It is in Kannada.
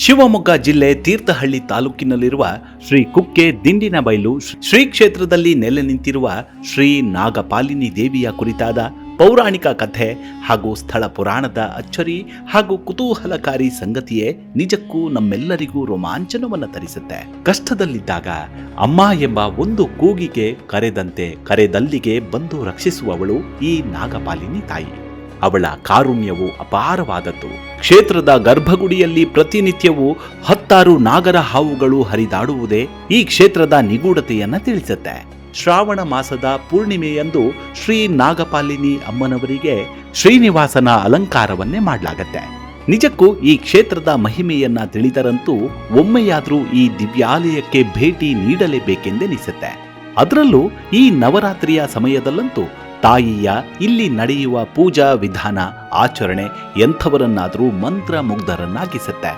ಶಿವಮೊಗ್ಗ ಜಿಲ್ಲೆ ತೀರ್ಥಹಳ್ಳಿ ತಾಲೂಕಿನಲ್ಲಿರುವ ಶ್ರೀ ಕುಕ್ಕೆ ದಿಂಡಿನಬೈಲು ಶ್ರೀ ಕ್ಷೇತ್ರದಲ್ಲಿ ನೆಲೆ ನಿಂತಿರುವ ಶ್ರೀ ನಾಗಪಾಲಿನಿ ದೇವಿಯ ಕುರಿತಾದ ಪೌರಾಣಿಕ ಕಥೆ ಹಾಗೂ ಸ್ಥಳ ಪುರಾಣದ ಅಚ್ಚರಿ ಹಾಗೂ ಕುತೂಹಲಕಾರಿ ಸಂಗತಿಯೇ ನಿಜಕ್ಕೂ ನಮ್ಮೆಲ್ಲರಿಗೂ ರೋಮಾಂಚನವನ್ನು ತರಿಸುತ್ತೆ. ಕಷ್ಟದಲ್ಲಿದ್ದಾಗ ಅಮ್ಮ ಎಂಬ ಒಂದು ಕೂಗಿಗೆ ಕರೆದಲ್ಲಿಗೆ ಬಂದು ರಕ್ಷಿಸುವವಳು ಈ ನಾಗಪಾಲಿನಿ ತಾಯಿ. ಅವಳ ಕಾರುಣ್ಯವು ಅಪಾರವಾದದ್ದು. ಕ್ಷೇತ್ರದ ಗರ್ಭಗುಡಿಯಲ್ಲಿ ಪ್ರತಿನಿತ್ಯವೂ 10 ನಾಗರ ಹಾವುಗಳು ಹರಿದಾಡುವುದೇ ಈ ಕ್ಷೇತ್ರದ ನಿಗೂಢತೆಯನ್ನ ತಿಳಿಸುತ್ತೆ. ಶ್ರಾವಣ ಮಾಸದ ಪೂರ್ಣಿಮೆಯಂದು ಶ್ರೀ ನಾಗಪಾಲಿನಿ ಅಮ್ಮನವರಿಗೆ ಶ್ರೀನಿವಾಸನ ಅಲಂಕಾರವನ್ನೇ ಮಾಡಲಾಗತ್ತೆ. ನಿಜಕ್ಕೂ ಈ ಕ್ಷೇತ್ರದ ಮಹಿಮೆಯನ್ನ ತಿಳಿದರಂತೂ ಒಮ್ಮೆಯಾದ್ರೂ ಈ ದಿವ್ಯಾಲಯಕ್ಕೆ ಭೇಟಿ ನೀಡಲೇಬೇಕೆಂದೆನಿಸುತ್ತೆ. ಅದರಲ್ಲೂ ಈ ನವರಾತ್ರಿಯ ಸಮಯದಲ್ಲಂತೂ ತಾಯಿಯ ಇಲ್ಲಿ ನಡೆಯುವ ಪೂಜಾ ವಿಧಾನ ಆಚರಣೆ ಎಂಥವರನ್ನಾದರೂ ಮಂತ್ರ ಮುಗ್ಧರನ್ನಾಗಿಸುತ್ತೆ.